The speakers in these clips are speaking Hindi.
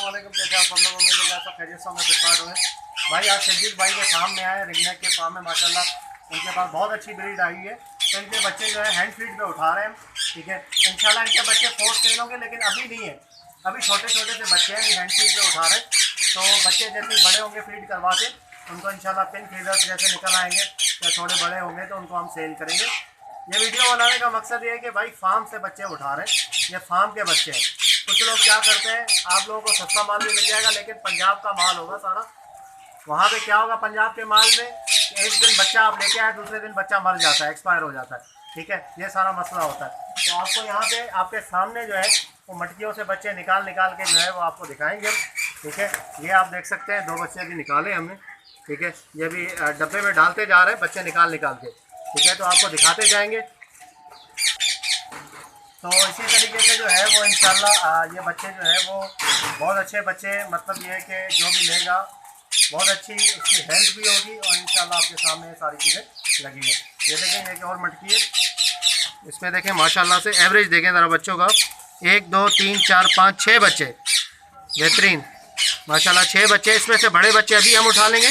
वालेकुम। कैसे आप सब लोग? उम्मीद है सब खैरियत से होंगे। फ्लिपकार्ट हुए भाई, आज सिद्दीक भाई के फार्म में आए, रिंगनेक के फार्म में माशाल्लाह उनके पास बहुत अच्छी ब्रीड आई है। तो इनके बच्चे जो है हैंड फीड पे उठा रहे हैं, ठीक है। इंशाल्लाह इनके बच्चे फोर्स सेल होंगे, लेकिन अभी नहीं है, अभी छोटे छोटे से बच्चे हैं, हैंड फीड पे उठा रहे हैं। तो बच्चे जैसे बड़े होंगे फीड करवा के उनको इंशाल्लाह पिन फीडर्स जैसे निकल आएंगे या थोड़े बड़े होंगे तो उनको हम सेल करेंगे। ये वीडियो बनाने का मकसद ये है कि भाई फार्म से बच्चे उठा रहे हैं, ये फार्म के बच्चे हैं। कुछ लोग क्या करते हैं, आप लोगों को सस्ता माल भी मिल जाएगा, लेकिन पंजाब का माल होगा सारा। वहाँ पे क्या होगा, पंजाब के माल में एक दिन बच्चा आप लेके आए, दूसरे दिन बच्चा मर जाता है, एक्सपायर हो जाता है, ठीक है। ये सारा मसला होता है। तो आपको यहाँ पे आपके सामने जो है वो मटकियों से बच्चे निकाल के जो है वो आपको दिखाएंगे, ठीक है। ये आप देख सकते हैं, 2 बच्चे भी निकाले हमने, ठीक है। ये भी डब्बे में डालते जा रहे हैं बच्चे निकाल के, ठीक है। तो आपको दिखाते जाएंगे। तो इसी तरीके से जो है वो इंशाल्लाह ये बच्चे जो है वो बहुत अच्छे बच्चे, मतलब ये है कि जो भी लेगा बहुत अच्छी उसकी हेल्थ भी होगी और इंशाल्लाह आपके सामने ये सारी चीज़ें लगी है। ये देखें, एक और मटकी है, इसमें देखें माशाल्लाह से एवरेज देखें ज़रा बच्चों का, 1 2 3 4 5 6 बच्चे, बेहतरीन माशाल्लाह 6 बच्चे। इसमें से बड़े बच्चे अभी हम उठा लेंगे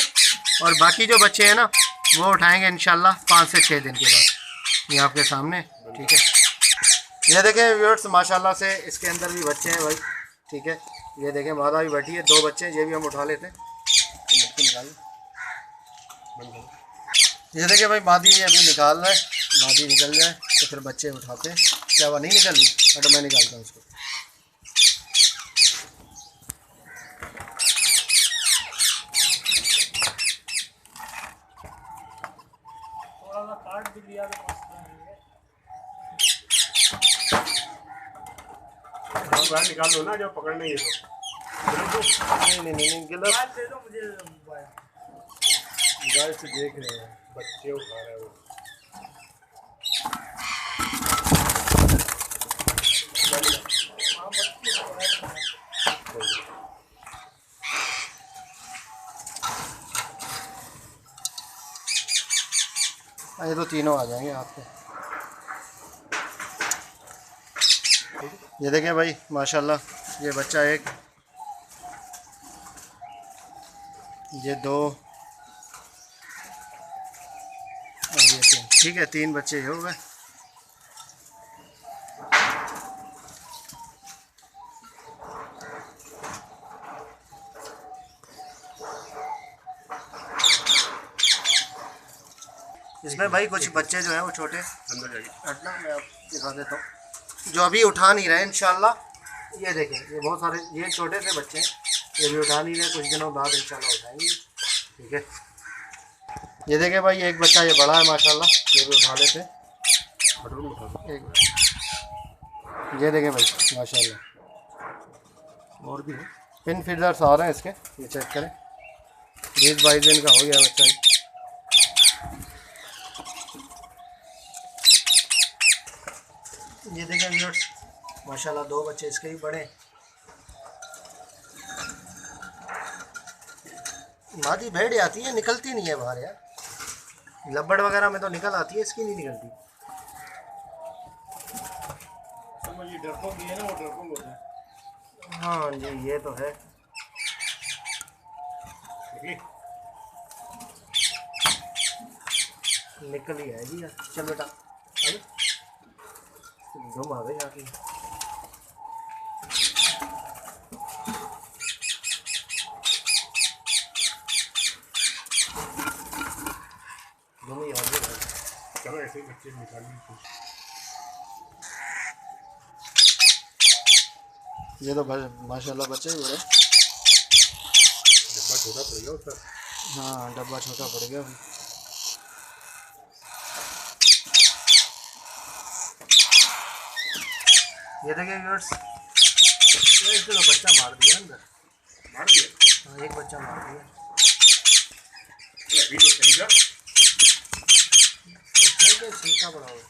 और बाकी जो बच्चे हैं ना वो उठाएंगे इंशाल्लाह 5 से 6 दिन के बाद, ये आपके सामने, ठीक है। ये देखें व्यूअर्स, माशाल्लाह से इसके अंदर भी बच्चे हैं भाई, ठीक है। ये देखें मादा भी बैठी है, 2 बच्चे हैं, ये भी हम उठा लेते हैं। ये देखें भाई, मादी ये अभी निकाल रहा है, मादी निकल जाए तो फिर बच्चे उठाते हैं। क्या वो नहीं निकल रही? तो मैं निकालता हूँ उसको। थोड़ा सा काट भी लिया तो बाहर निकाल दो ना, जब पकड़ना है तो। नहीं गिलास दे दो मुझे। गाय से देख रहे हैं बच्चे उठा रहे हैं वो। ये तो तीनों आ जाएंगे आपके। ये देखें भाई माशाल्लाह, ये बच्चा एक, ये 2 और ये 3, ठीक है। 3 बच्चे हो गए। इसमें भाई कुछ बच्चे जो हैं वो छोटे, अंदर जाइए, हटना मैं आपको दिखा देता हूँ, जो अभी उठा नहीं रहे इंशाल्लाह। ये देखें, ये बहुत सारे ये छोटे से बच्चे हैं, ये भी उठा नहीं रहे, कुछ दिनों बाद इंशाल्लाह उठाएंगे, ठीक है। ये देखें भाई, एक बच्चा ये बड़ा है माशाल्लाह, ये भी उठा लेते हैं। एक ये देखें भाई माशाल्लाह, और भी है। पिन फीडर्स आ रहे हैं इसके, ये चेक करें। 20-22 दिन का हो गया बच्चा। ये देखें व्यूअर्स, माशाल्लाह 2 बच्चे इसके भी बड़े। मादी भेड़ आती है, निकलती नहीं है बाहर यार, लब्बड़ वगैरह में तो निकल आती है, इसकी नहीं निकलती। समझ ये डरपोक भी है ना, वो डरपोक होता है। हाँ जी, ये तो है। निकल ही आएगी यार। चल बेटा, घूम आ गई आके। चलो ऐसे ही बच्चे निकालने की। ये तो माशाल्लाह बच्चे ही बड़े। डब्बा छोटा पड़ गया उसका। हाँ, डब्बा छोटा पड़ गया भाई। ये देखिए व्यूअर्स, इसको तो बच्चा मार दिया अंदर। मार दिया? हाँ, एक बच्चा मार दिया। अभी तो समझा छिलका बड़ा हुआ।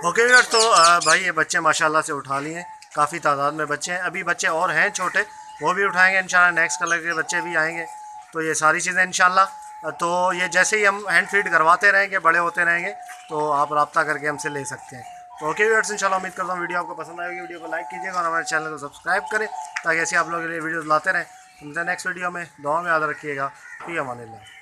ओके व्यूअर्स, तो भाई ये बच्चे माशाल्लाह से उठा लिए, काफ़ी तादाद में बच्चे हैं। अभी बच्चे और हैं छोटे, वो भी उठाएंगे इंशाल्लाह। नेक्स्ट कलर के बच्चे भी आएंगे, तो ये सारी चीज़ें इंशाल्लाह। तो ये जैसे ही हम हैंड फीड करवाते रहेंगे, बड़े होते रहेंगे, तो आप रब्ता करके हमसे ले सकते हैं। तो ओके व्यूअर्स, इंशाल्लाह उम्मीद करता हूँ वीडियो आपको पसंद आएगी। वीडियो को लाइक कीजिएगा और हमारे चैनल को सब्सक्राइब करें ताकि ऐसे आप लोगों के लिए वीडियोज़ लाते रहें। नेक्स्ट वीडियो में दुआ में याद रखिएगा। फी अमानिल्लाह।